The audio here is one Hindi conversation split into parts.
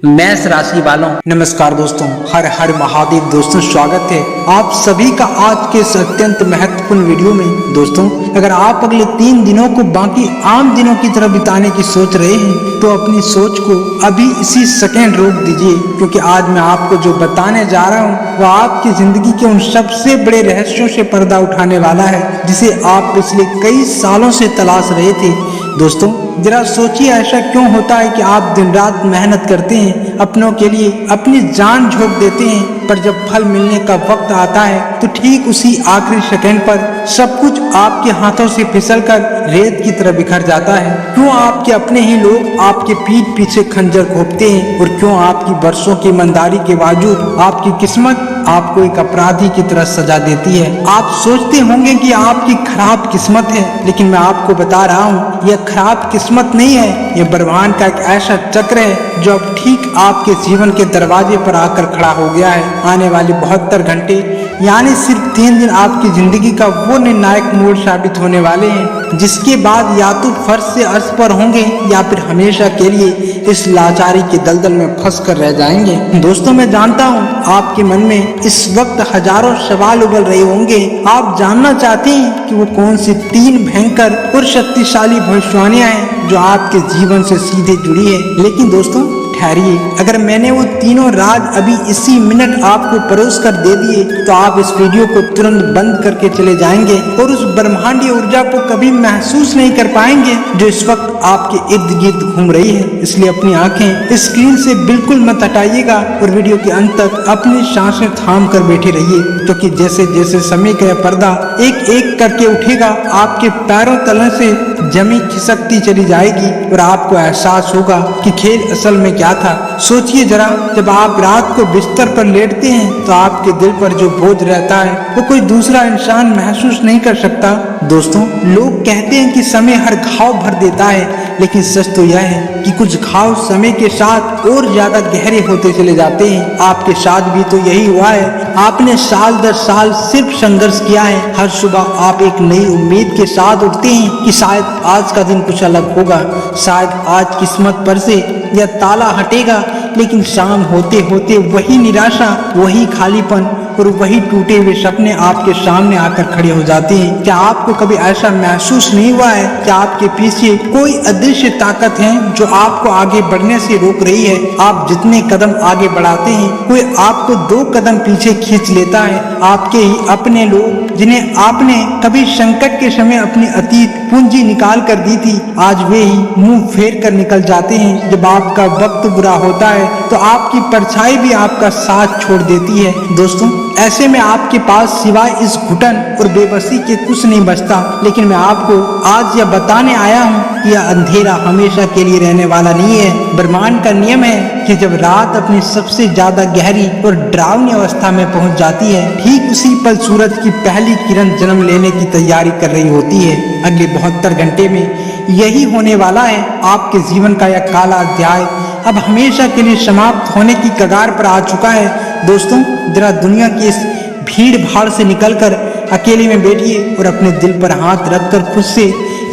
मेष राशि वालों, नमस्कार दोस्तों, हर हर महादेव। दोस्तों स्वागत है आप सभी का आज के इस अत्यंत महत्वपूर्ण वीडियो में। दोस्तों अगर आप अगले 3 दिनों को बाकी आम दिनों की तरह बिताने की सोच रहे हैं तो अपनी सोच को अभी इसी सेकंड रोक दीजिए, क्योंकि आज मैं आपको जो बताने जा रहा हूँ वह आपकी जिंदगी के उन सबसे बड़े रहस्यों से पर्दा उठाने वाला है जिसे आप पिछले कई सालों से तलाश रहे थे। दोस्तों जरा सोचिए, ऐसा क्यों होता है कि आप दिन रात मेहनत करते हैं, अपनों के लिए अपनी जान झोंक देते हैं, पर जब फल मिलने का वक्त आता है तो ठीक उसी आखिरी सेकंड पर सब कुछ आपके हाथों से फिसलकर रेत की तरह बिखर जाता है। क्यों आपके अपने ही लोग आपके पीठ पीछे खंजर घोंपते हैं और क्यों आपकी बरसों की ईमानदारी के बावजूद आपकी किस्मत आपको एक अपराधी की तरह सजा देती है। आप सोचते होंगे कि आपकी खराब किस्मत है, लेकिन मैं आपको बता रहा हूँ यह खराब किस्मत नहीं है, यह ब्रह्मांड का एक ऐसा चक्र है जो अब ठीक आपके जीवन के दरवाजे पर आकर खड़ा हो गया है। आने वाले 72 घंटे यानी सिर्फ 3 दिन आपकी जिंदगी का वो निर्णायक मोड़ साबित होने वाले हैं जिसके बाद या तो फर्श से अर्श पर होंगे या फिर हमेशा के लिए इस लाचारी के दलदल में फंस कर रह जाएंगे। दोस्तों मैं जानता हूँ आपके मन में इस वक्त हजारों सवाल उबल रहे होंगे। आप जानना चाहते हैं कि वो कौन सी 3 भयंकर और शक्तिशाली भविष्यवाणियां हैं जो आपके जीवन से सीधे जुड़ी है। लेकिन दोस्तों ठहरिए, अगर मैंने वो तीनों राज अभी इसी मिनट आपको परोस कर दे दिए तो आप इस वीडियो को तुरंत बंद करके चले जाएंगे और उस ब्रह्मांडीय ऊर्जा को कभी महसूस नहीं कर पाएंगे जो इस वक्त आपके इर्द गिर्द घूम रही है। इसलिए अपनी आंखें स्क्रीन से बिल्कुल मत हटाइएगा और वीडियो के अंत तक अपनी सांसें थाम कर बैठे रहिए, क्योंकि जैसे जैसे समय का पर्दा एक एक करके उठेगा आपके पैरों तले से जमी खिसकती चली जाएगी और आपको एहसास होगा कि खेल असल में क्या था। सोचिए जरा, जब आप रात को बिस्तर पर लेटते हैं तो आपके दिल पर जो बोझ रहता है वो कोई दूसरा इंसान महसूस नहीं कर सकता। दोस्तों लोग कहते हैं कि समय हर घाव भर देता है, लेकिन सच तो यह है कि कुछ घाव समय के साथ और ज्यादा गहरे होते चले जाते हैं। आपके साथ भी तो यही हुआ है। आपने साल दर साल सिर्फ संघर्ष किया है। हर सुबह आप एक नई उम्मीद के साथ उठते हैं कि शायद आज का दिन कुछ अलग होगा, शायद आज किस्मत पर से यह ताला हटेगा, लेकिन शाम होते होते वही निराशा, वही खालीपन और वही टूटे हुए सपने आपके सामने आकर खड़े हो जाते हैं। क्या आपको कभी ऐसा महसूस नहीं हुआ है कि आपके पीछे कोई अदृश्य ताकत है जो आपको आगे बढ़ने से रोक रही है? आप जितने कदम आगे बढ़ाते हैं कोई आपको 2 कदम पीछे खींच लेता है। आपके ही अपने लोग जिन्हें आपने कभी संकट के समय अपनी अतीत पूंजी निकाल कर दी थी, आज वे ही मुंह फेर कर निकल जाते हैं। जब आपका वक्त बुरा होता है तो आपकी परछाई भी आपका साथ छोड़ देती है। दोस्तों ऐसे में आपके पास सिवाय इस घुटन और बेबसी के कुछ नहीं बचता। लेकिन मैं आपको आज यह बताने आया हूँ कि यह अंधेरा हमेशा के लिए रहने वाला नहीं है। ब्रह्मांड का नियम है कि जब रात अपनी सबसे ज्यादा गहरी और डरावनी अवस्था में पहुंच जाती है, ठीक उसी पल सूरज की पहली किरण जन्म लेने की तैयारी कर रही होती है। अगले 72 घंटे में यही होने वाला है। आपके जीवन का यह काला अध्याय अब हमेशा के लिए समाप्त होने की कगार पर आ चुका है। दोस्तों जरा दुनिया की इस भीड़ भाड़ से निकलकर अकेले में बैठिए और अपने दिल पर हाथ रखकर खुद से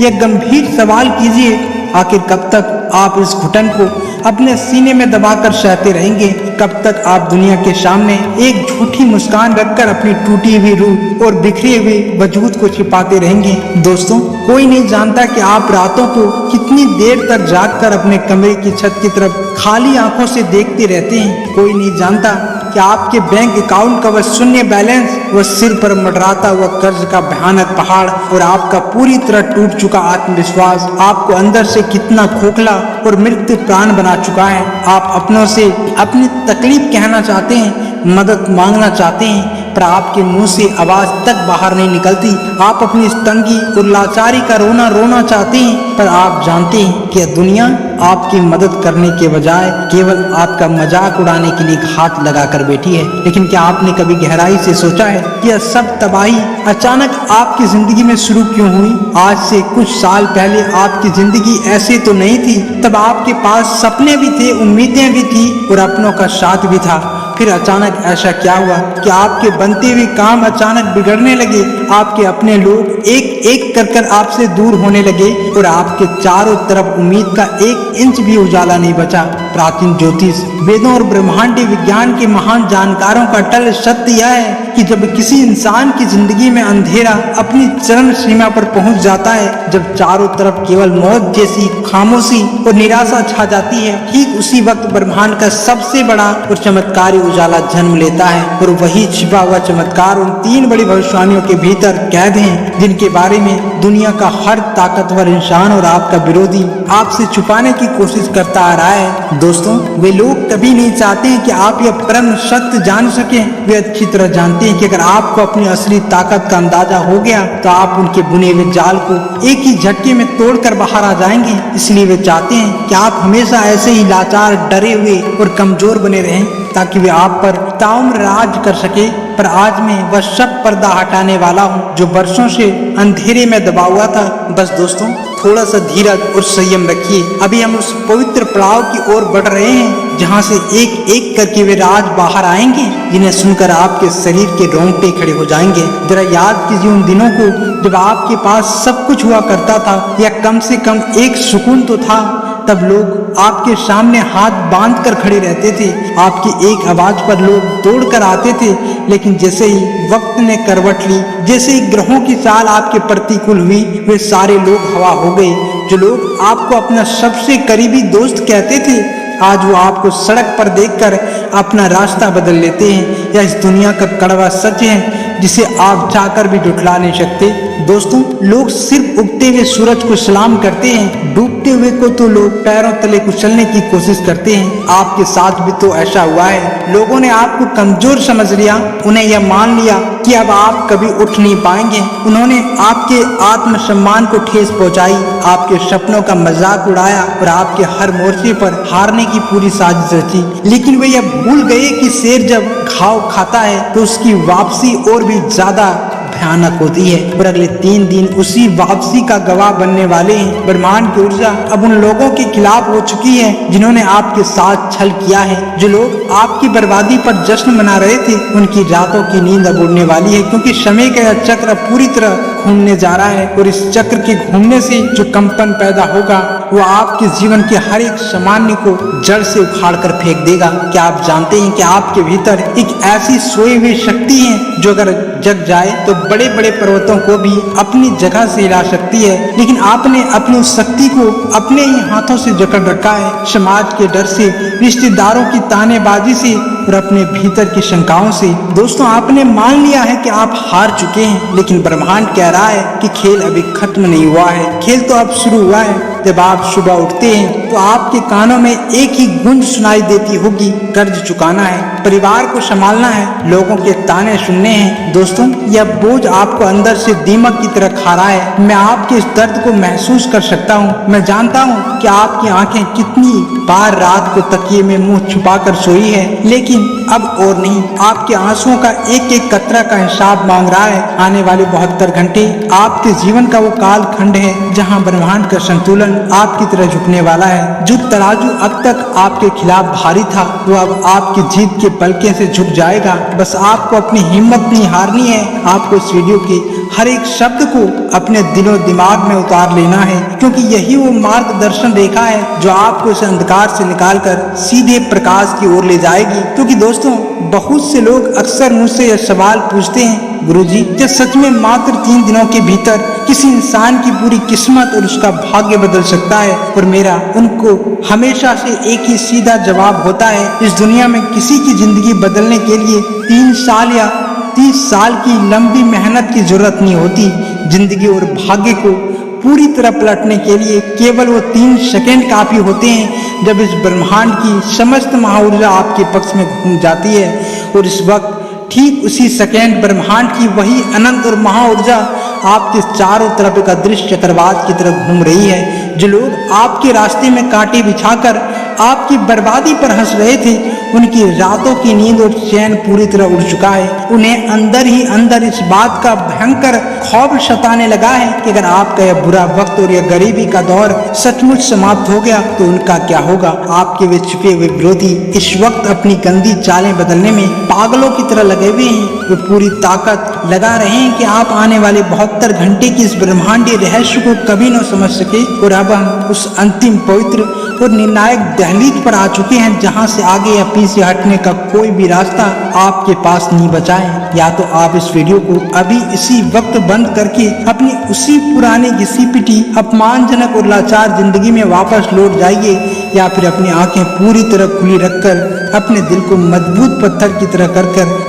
यह गंभीर सवाल कीजिए, आखिर कब तक आप इस घुटन को अपने सीने में दबाकर सहते रहेंगे? कब तक आप दुनिया के सामने एक झूठी मुस्कान रखकर अपनी टूटी हुई रूह और बिखरे हुए वजूद को छिपाते रहेंगे? दोस्तों कोई नहीं जानता कि आप रातों को कितनी देर तक जागकर अपने कमरे की छत की तरफ खाली आंखों से देखते रहते हैं। कोई नहीं जानता कि आपके बैंक अकाउंट का वह शून्य बैलेंस, वह सिर पर मंडराता हुआ कर्ज का भयानक पहाड़ और आपका पूरी तरह टूट चुका आत्मविश्वास आपको अंदर से कितना खोखला और मृत्यु प्राण बना चुका है। आप अपनों से अपनी तकलीफ कहना चाहते हैं, मदद मांगना चाहते हैं, पर आपके मुंह से आवाज तक बाहर नहीं निकलती। आप अपनी तंगी और लाचारी का रोना चाहते हैं, पर आप जानते हैं कि दुनिया आपकी मदद करने के बजाय केवल आपका मजाक उड़ाने के लिए हाथ लगाकर बैठी है। लेकिन क्या आपने कभी गहराई से सोचा है कि यह सब तबाही अचानक आपकी जिंदगी में शुरू क्यों हुई? आज से कुछ साल पहले आपकी जिंदगी ऐसे तो नहीं थी। तब आपके पास सपने भी थे, उम्मीदें भी थी और अपनों का साथ भी था। फिर अचानक ऐसा क्या हुआ कि आपके बनते हुए काम अचानक बिगड़ने लगे? आपके अपने लोग एक एक कर आपसे दूर होने लगे और आपके चारों तरफ उम्मीद का 1 इंच भी उजाला नहीं बचा। प्राचीन ज्योतिष, वेदों और ब्रह्मांडीय विज्ञान के महान जानकारों का अटल सत्य यह है कि जब किसी इंसान की जिंदगी में अंधेरा अपनी चरम सीमा पर पहुंच जाता है, जब चारों तरफ केवल मौत जैसी खामोशी और निराशा छा जाती है, ठीक उसी वक्त ब्रह्मांड का सबसे बड़ा और चमत्कारी उजाला जन्म लेता है। और वही छिपा हुआ चमत्कार उन 3 बड़ी भविष्यवाणियों के भीतर कैद हैं, जिनके बारे में दुनिया का हर ताकतवर इंसान और आपका विरोधी आपसे छुपाने की कोशिश करता आ रहा है। दोस्तों, वे लोग कभी नहीं चाहते हैं कि आप यह परम सत्य जान सकें। वे अच्छी तरह जानते हैं कि अगर आपको अपनी असली ताकत का अंदाजा हो गया तो आप उनके बुने हुए जाल को एक ही झटके में तोड़कर बाहर आ जाएंगे। इसलिए वे चाहते हैं कि आप हमेशा ऐसे ही लाचार, डरे हुए और कमजोर बने रहें, ताकि वे आप पर ताउम्र राज कर सके। पर आज मैं वह सब पर्दा हटाने वाला हूँ जो वर्षों से अंधेरे में दबा हुआ था। बस दोस्तों, थोड़ा सा धीरज और संयम रखिए। अभी हम उस पवित्र पड़ाव की ओर बढ़ रहे हैं जहाँ से एक एक करके वे राज बाहर आएंगे, जिन्हें सुनकर आपके शरीर के रोंगटे खड़े हो जाएंगे। जरा याद कीजिए उन दिनों को जब आपके पास सब कुछ हुआ करता था, या कम से कम एक सुकून तो था। तब लोग आपके सामने हाथ बांध कर खड़े रहते थे, आपकी एक आवाज पर लोग दौड़ कर आते थे। लेकिन जैसे ही वक्त ने करवट ली, जैसे ही ग्रहों की चाल आपके प्रतिकूल हुई, वे सारे लोग हवा हो गए। जो लोग आपको अपना सबसे करीबी दोस्त कहते थे, आज वो आपको सड़क पर देखकर अपना रास्ता बदल लेते हैं। यह इस दुनिया का कड़वा सच है जिसे आप चाहकर भी झुठला नहीं सकते। दोस्तों, लोग सिर्फ उगते हुए सूरज को सलाम करते हैं, डूबते हुए को तो लोग पैरों तले कुचलने की कोशिश करते हैं। आपके साथ भी तो ऐसा हुआ है। लोगों ने आपको कमजोर समझ लिया, उन्हें यह मान लिया कि अब आप कभी उठ नहीं पाएंगे। उन्होंने आपके आत्मसम्मान को ठेस पहुंचाई, आपके सपनों का मजाक उड़ाया और आपके हर मोर्चे पर हारने की पूरी साजिश रची। लेकिन वे यह भूल गए कि शेर जब घाव खाता है तो उसकी वापसी और भी ज्यादा भयानक होती है। और अगले 3 दिन उसी वापसी का गवाह बनने वाले हैं। ब्रह्मांड की ऊर्जा अब उन लोगों के खिलाफ हो चुकी है जिन्होंने आपके साथ छल किया है। जो लोग आपकी बर्बादी पर जश्न मना रहे थे, उनकी रातों की नींद अब उड़ने वाली है, क्योंकि समय का यह चक्र पूरी तरह घूमने जा रहा है। और इस चक्र के घूमने से जो कंपन पैदा होगा वो आपके जीवन के हर एक सामान्य को जड़ से उखाड़ कर फेंक देगा। क्या आप जानते हैं कि आपके भीतर एक ऐसी सोई हुई शक्ति है जो अगर जग जाए तो बड़े बड़े पर्वतों को भी अपनी जगह से हिला सकती है। लेकिन आपने अपनी उस शक्ति को अपने ही हाथों से जकड़ रखा है, समाज के डर से, रिश्तेदारों की तानेबाजी से और अपने भीतर की शंकाओं से। दोस्तों, आपने मान लिया है कि आप हार चुके हैं, लेकिन ब्रह्मांड कह रहा है कि खेल अभी खत्म नहीं हुआ है, खेल तो अब शुरू हुआ है। जब आप सुबह उठते हैं तो आपके कानों में एक ही गूंज सुनाई देती होगी, कर्ज चुकाना है, परिवार को संभालना है, लोगों के ताने सुनने हैं। दोस्तों, यह बोझ आपको अंदर से दीमक की तरह खा रहा है। मैं आपके इस दर्द को महसूस कर सकता हूँ। मैं जानता हूँ कि आपकी आंखें कितनी बार रात को तकिए में मुंह छुपा कर सोई है, लेकिन अब और नहीं। आपके आंसुओं का एक एक कतरा का हिसाब मांग रहा है। आने वाले 72 घंटे आपके जीवन का वो काल खंड है जहाँ ब्रह्मांड का संतुलन आपकी तरह झुकने वाला है। जो तराजू अब तक आपके खिलाफ भारी था, वो अब आपकी जीत के पलके से झुक जाएगा। बस आपको अपनी हिम्मत नहीं हारनी है। आपको इस वीडियो के हर एक शब्द को अपने दिलो दिमाग में उतार लेना है, क्योंकि यही वो मार्गदर्शन रेखा है जो आपको इस अंधकार से निकालकर सीधे प्रकाश की ओर ले जाएगी। क्योंकि दोस्तों, बहुत से लोग अक्सर मुझसे यह सवाल पूछते हैं, गुरुजी, क्या सच में मात्र 3 दिनों के भीतर किसी इंसान की पूरी किस्मत और उसका भाग्य बदल सकता है? और मेरा उनको हमेशा से एक ही सीधा जवाब होता है, इस दुनिया में किसी की जिंदगी बदलने के लिए 3 साल या 30 साल की लंबी मेहनत की जरूरत नहीं होती। जिंदगी और भाग्य को पूरी तरह पलटने के लिए केवल वो 3 सेकंड काफी होते हैं, जब इस ब्रह्मांड की समस्त महाऊर्जा आपके पक्ष में घूम जाती है। और इस वक्त ठीक उसी सेकंड ब्रह्मांड की वही अनंत और महाऊर्जा आपके चारों तरफ एक अदृश्य चक्रवात की तरह घूम रही है। जो लोग आपके रास्ते में कांटे बिछाकर आपकी बर्बादी पर हंस रहे थे, उनकी रातों की नींद और चैन पूरी तरह उड़ चुका है। उन्हें अंदर ही अंदर इस बात का भयंकर खौफ सताने लगा है कि अगर आपका यह बुरा वक्त और यह गरीबी का दौर सचमुच समाप्त हो गया तो उनका क्या होगा। आपके वे छिपे हुए विरोधी इस वक्त अपनी गंदी चालें बदलने में पागलों की तरह लगे हुए हैं। वे पूरी ताकत लगा रहे हैं कि आप आने वाले 72 घंटे की इस ब्रह्मांडीय रहस्य को कभी न समझ सके। और अब हम उस अंतिम पवित्र और निर्णायक दहलीज पर आ चुके हैं जहां से आगे या पीछे हटने का कोई भी रास्ता आपके पास नहीं बचा है। या तो आप इस वीडियो को अभी इसी वक्त बंद करके अपनी उसी पुरानी घिसी पिटी अपमानजनक और लाचार जिंदगी में वापस लौट जाइए, या फिर अपनी आंखें पूरी तरह खुली रखकर अपने दिल को मजबूत पत्थर की तरह कर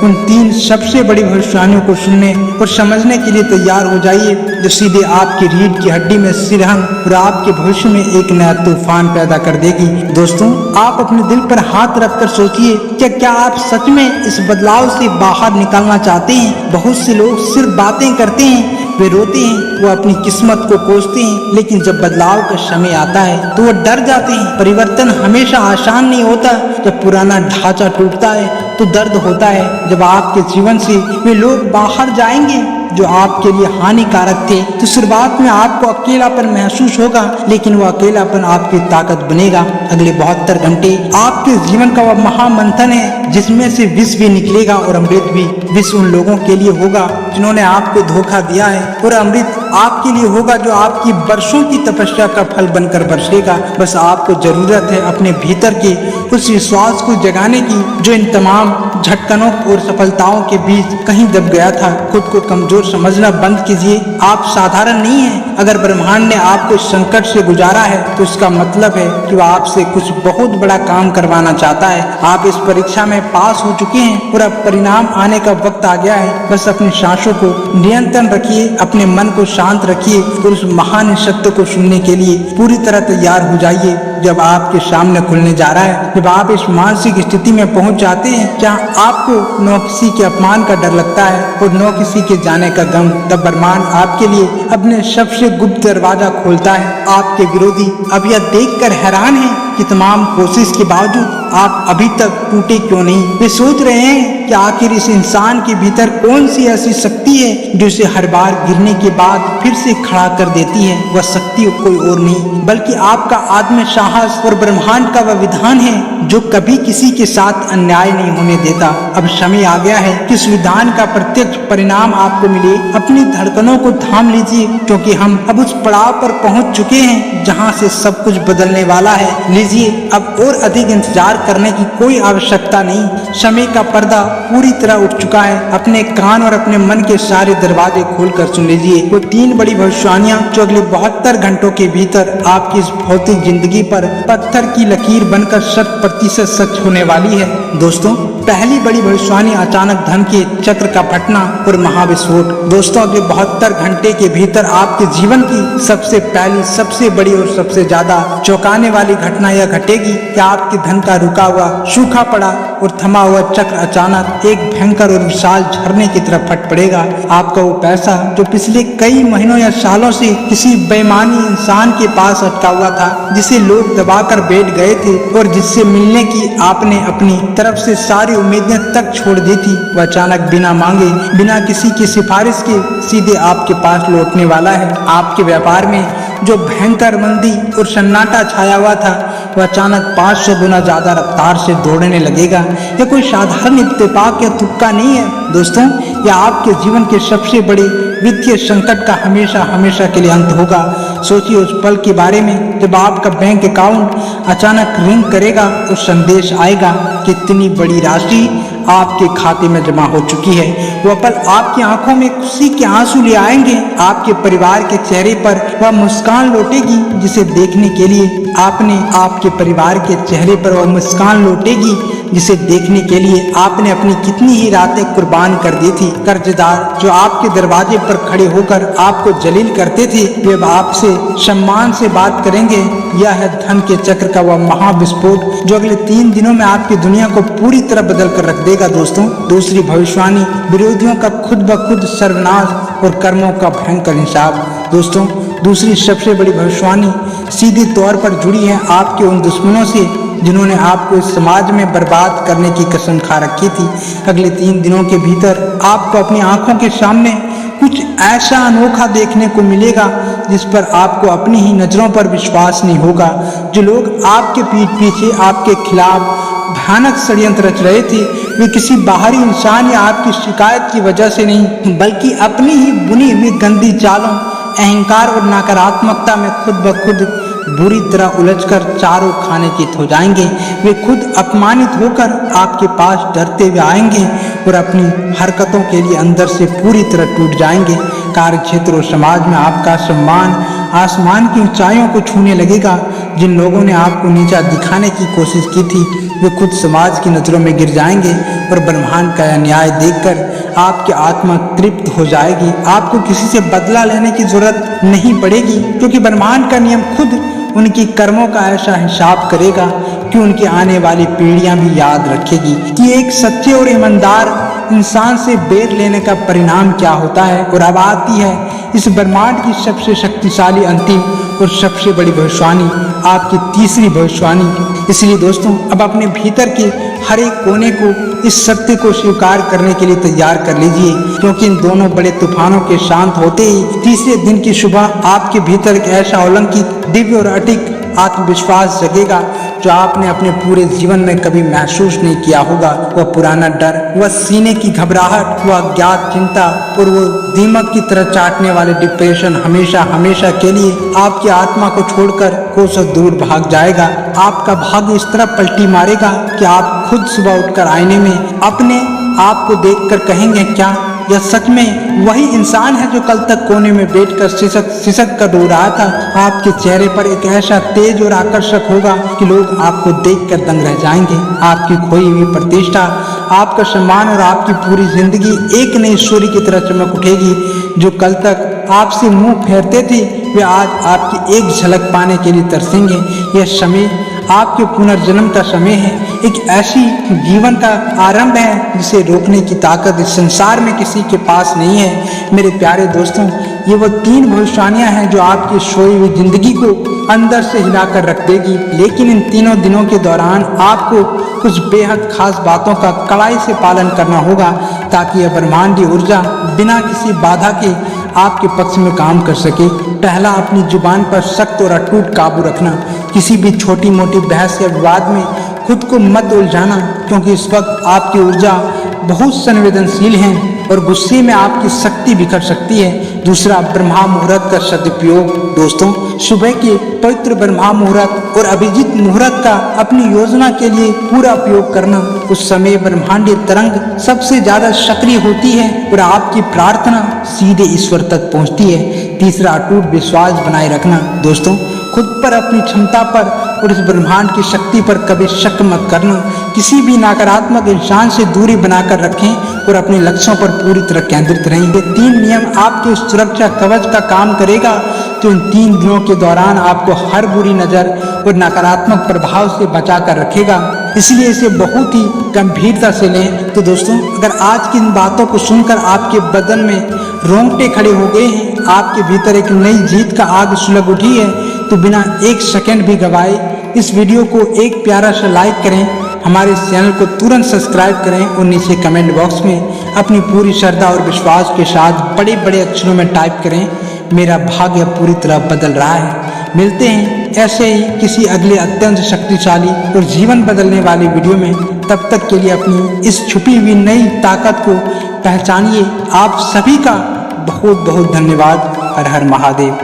उन 3 सबसे बड़ी भविष्यवाणियों को सुनने और समझने के लिए तैयार हो जाइए, जो सीधे आपकी रीढ़ की हड्डी में सिरहन और आपके भविष्य में एक नया तूफान पैदा कर देगी। दोस्तों, आप अपने दिल पर हाथ रखकर सोचिए कि क्या आप सच में इस बदलाव से बाहर निकलना चाहते हैं। बहुत से लोग सिर्फ बातें करते हैं, वे रोते हैं, वो अपनी किस्मत को कोसते हैं, लेकिन जब बदलाव का समय आता है तो वो डर जाते हैं। परिवर्तन हमेशा आसान नहीं होता। जब पुराना ढांचा टूटता है तो दर्द होता है। जब आपके जीवन से वे लोग बाहर जाएंगे जो आपके लिए हानिकारक थे तो शुरुआत में आपको अकेलापन महसूस होगा, लेकिन वो अकेलापन आपकी ताकत बनेगा। अगले 72 घंटे आपके जीवन का वह महामंथन है जिसमें से विष भी निकलेगा और अमृत भी। विष उन लोगों के लिए होगा जिन्होंने आपको धोखा दिया है, और अमृत आपके लिए होगा जो आपकी वर्षों की तपस्या का फल बनकर बरसेगा। बस आपको जरूरत है अपने भीतर के उस विश्वास को जगाने की जो इन तमाम झटकनों और सफलताओं के बीच कहीं दब गया था। खुद को कमजोर समझना बंद कीजिए। आप साधारण नहीं हैं। अगर ब्रह्मांड ने आपको इस संकट से गुजारा है तो इसका मतलब है कि वह आपसे कुछ बहुत बड़ा काम करवाना चाहता है। आप इस परीक्षा में पास हो चुके हैं और अब परिणाम आने का वक्त आ गया है। बस अपनी सांसों को नियंत्रण रखिए, अपने मन को शांत रखिए और उस महान सत्य को सुनने के लिए पूरी तरह तैयार हो जाइए जब आपके सामने खुलने जा रहा है। जब आप इस मानसिक स्थिति में पहुंच जाते हैं जहां आपको न किसी के अपमान का डर लगता है और न किसी के जाने का गम, तब ब्रह्मांड आपके लिए अपने सबसे गुप्त दरवाजा खोलता है। आपके विरोधी अब यह देखकर हैरान है कि तमाम कोशिश के बावजूद आप अभी तक टूटे क्यों नहीं। वे सोच रहे हैं कि आखिर इस इंसान के भीतर कौन सी ऐसी शक्ति है जो इसे हर बार गिरने के बाद फिर से खड़ा कर देती है। वह शक्ति कोई और नहीं बल्कि आपका आत्म साहस और ब्रह्मांड का वह विधान है जो कभी किसी के साथ अन्याय नहीं होने देता। अब समय आ गया है कि इस विधान का प्रत्यक्ष परिणाम आपको मिले। अपनी धड़कनों को थाम लीजिए क्योंकि हम अब उस पड़ाव पर पहुंच चुके हैं जहां से सब कुछ बदलने वाला है। लीजिए, अब और अधिक इंतजार करने की कोई आवश्यकता नहीं। समय का पर्दा पूरी तरह उठ चुका है। अपने कान और अपने मन के सारे दरवाजे खोलकर सुन लीजिए वो 3 बड़ी भविष्यवाणियां जो अगले 72 घंटों के भीतर आपकी इस भौतिक जिंदगी पर पत्थर की लकीर बनकर 100% सच होने वाली है। दोस्तों, पहली बड़ी भविष्यवाणी अचानक धन के चक्र का फटना और महाविस्फोट। दोस्तों, अगले 72 घंटे के भीतर आपके जीवन की सबसे पहली, सबसे बड़ी और सबसे ज्यादा चौंकाने वाली घटना यह घटेगी कि आपके धन का रुका हुआ, सूखा पड़ा और थमा हुआ चक्र अचानक एक भयंकर और विशाल झरने की तरफ फट पड़ेगा। आपका वो पैसा जो पिछले कई महीनों या सालों से किसी बेईमानी इंसान के पास अटका हुआ था, जिसे लोग दबाकर बैठ गए थे और जिससे मिलने की आपने अपनी तरफ से सारी उम्मीदें तक छोड़ दी थी, वह अचानक बिना मांगे, बिना किसी की सिफारिश के सीधे आपके पास लौटने वाला है। आपके व्यापार में जो भयंकर मंदी और सन्नाटा छाया हुआ था वह अचानक 500 गुना ज्यादा रफ्तार से दौड़ने लगेगा। यह कोई साधारण इत्तेफाक या तुक्का नहीं है दोस्तों, यह आपके जीवन के सबसे बड़े वित्तीय संकट का हमेशा हमेशा के लिए अंत होगा। सोचिए उस पल के बारे में जब आपका बैंक अकाउंट अचानक रिंग करेगा और संदेश आएगा कि इतनी बड़ी राशि आपके खाते में जमा हो चुकी है। वह पल आपकी आंखों में खुशी के आंसू ले आएंगे। आपके परिवार के चेहरे पर वह मुस्कान लौटेगी जिसे देखने के लिए आपके परिवार के चेहरे पर वह मुस्कान लौटेगी जिसे देखने के लिए आपने अपनी कितनी ही रातें कुर्बान कर दी थी। कर्जदार जो आपके दरवाजे पर खड़े होकर आपको जलील करते थे, वे अब आपसे सम्मान से बात करेंगे। यह है धन के चक्र का वह महाविस्फोट जो अगले 3 दिनों में आपकी दुनिया को पूरी तरह बदल कर रख देगा। दोस्तों, दूसरी भविष्यवाणी विरोधियों का खुद ब खुद सर्वनाश और कर्मों का भयंकर हिसाब। दोस्तों, दूसरी सबसे बड़ी भविष्यवाणी सीधे तौर पर जुड़ी है आपके उन दुश्मनों से जिन्होंने आपको इस समाज में बर्बाद करने की कसम खा रखी थी। अगले 3 दिनों के भीतर आपको अपनी आंखों के सामने कुछ ऐसा अनोखा देखने को मिलेगा जिस पर आपको अपनी ही नजरों पर विश्वास नहीं होगा। जो लोग आपके पीठ पीछे आपके खिलाफ भयानक षड्यंत्र रच रहे थे, वे किसी बाहरी इंसान या आपकी शिकायत की वजह से नहीं, बल्कि अपनी ही बुनी हुई गंदी चालों, अहंकार और नकारात्मकता में खुद ब खुद बुरी तरह उलझकर चारों खाने चित हो जाएंगे। वे खुद अपमानित होकर आपके पास डरते हुए आएंगे और अपनी हरकतों के लिए अंदर से पूरी तरह टूट जाएंगे। कार्य क्षेत्र और समाज में आपका सम्मान आसमान की ऊंचाइयों को छूने लगेगा। जिन लोगों ने आपको नीचा दिखाने की कोशिश की थी, वे खुद समाज की नजरों में गिर जाएंगे और ब्रह्मांड का यह न्याय देखकर आपकी आत्मा तृप्त हो जाएगी। आपको किसी से बदला लेने की जरूरत नहीं पड़ेगी, क्योंकि ब्रह्मांड का नियम खुद उनकी कर्मों का ऐसा हिसाब करेगा कि उनकी आने वाली पीढ़ियां भी याद रखेगी कि एक सच्चे और ईमानदार इंसान से बैर लेने का परिणाम क्या होता है। और अब आती है इस ब्रह्मांड की सबसे शक्तिशाली, अंतिम और सबसे बड़ी भविष्यवाणी, आपकी तीसरी भविष्यवाणी। इसलिए दोस्तों, अब अपने भीतर के हर एक कोने को इस सत्य को स्वीकार करने के लिए तैयार कर लीजिए, क्योंकि इन दोनों बड़े तूफानों के शांत होते ही तीसरे दिन की सुबह आपके भीतर एक ऐसा अलौकिक, दिव्य और अटूट आत्मविश्वास जगेगा जो आपने अपने पूरे जीवन में कभी महसूस नहीं किया होगा। वह पुराना डर, वह सीने की घबराहट, वह अज्ञात चिंता और वो दीमक की तरह चाटने वाले डिप्रेशन हमेशा हमेशा के लिए आपकी आत्मा को छोड़कर कोसों दूर भाग जाएगा। आपका भाग्य इस तरह पलटी मारेगा कि आप खुद सुबह उठकर आईने में अपने आप को देखकर कहेंगे, क्या यह सच में वही इंसान है जो कल तक कोने में बैठकर सिसक कर रो रहा था। आपके चेहरे पर एक ऐसा तेज और आकर्षक होगा कि लोग आपको देखकर दंग रह जाएंगे। आपकी खोई हुई प्रतिष्ठा, आपका सम्मान और आपकी पूरी जिंदगी एक नई सूर्य की तरह चमक उठेगी। जो कल तक आपसे मुंह फेरते थे, वे आज आपकी एक झलक पाने के लिए तरसेंगे। यह समय आपके पुनर्जन्म का समय है, एक ऐसी जीवन का आरंभ है जिसे रोकने की ताकत इस संसार में किसी के पास नहीं है। मेरे प्यारे दोस्तों, ये वो 3 भविष्यवाणियां हैं जो आपकी सोई हुई जिंदगी को अंदर से हिलाकर रख देगी। लेकिन इन तीनों दिनों के दौरान आपको कुछ बेहद खास बातों का कड़ाई से पालन करना होगा, ताकि यह ब्रह्मांडीय ऊर्जा बिना किसी बाधा के आपके पक्ष में काम कर सके। पहला, अपनी जुबान पर सख्त और अटूट काबू रखना। किसी भी छोटी मोटी बहस या विवाद में खुद को मत उलझाना, क्योंकि इस वक्त आपकी ऊर्जा बहुत संवेदनशील है और गुस्से में आपकी शक्ति बिखर सकती है। दूसरा, ब्रह्मा मुहूर्त का सदुपयोग। दोस्तों, सुबह के पवित्र ब्रह्मा मुहूर्त और अभिजीत मुहूर्त का अपनी योजना के लिए पूरा उपयोग करना। उस समय ब्रह्मांडीय तरंग सबसे ज्यादा सक्रिय होती है और आपकी प्रार्थना सीधे ईश्वर तक पहुंचती है। तीसरा, अटूट विश्वास बनाए रखना। दोस्तों, खुद पर, अपनी क्षमता पर और इस ब्रह्मांड की शक्ति पर कभी शक मत करना। किसी भी नकारात्मक इंसान से दूरी बनाकर रखें और अपने लक्ष्यों पर पूरी तरह केंद्रित रहें। ये 3 नियम आपके सुरक्षा कवच का काम करेगा, तो इन 3 दिनों के दौरान आपको हर बुरी नजर और नकारात्मक प्रभाव से बचा कर रखेगा। इसलिए इसे बहुत ही गंभीरता से लें। तो दोस्तों, अगर आज की इन बातों को सुनकर आपके बदन में रोंगटे खड़े हो गए हैं, आपके भीतर एक नई जीत का आग सुलग उठी है, तो बिना एक सेकंड भी गवाए इस वीडियो को एक प्यारा सा लाइक करें, हमारे चैनल को तुरंत सब्सक्राइब करें और नीचे कमेंट बॉक्स में अपनी पूरी श्रद्धा और विश्वास के साथ बड़े बड़े अक्षरों में टाइप करें, मेरा भाग्य पूरी तरह बदल रहा है। मिलते हैं ऐसे ही किसी अगले अत्यंत शक्तिशाली और जीवन बदलने वाली वीडियो में। तब तक के लिए अपनी इस छुपी हुई नई ताकत को पहचानिए। आप सभी का बहुत बहुत धन्यवाद। हर हर महादेव।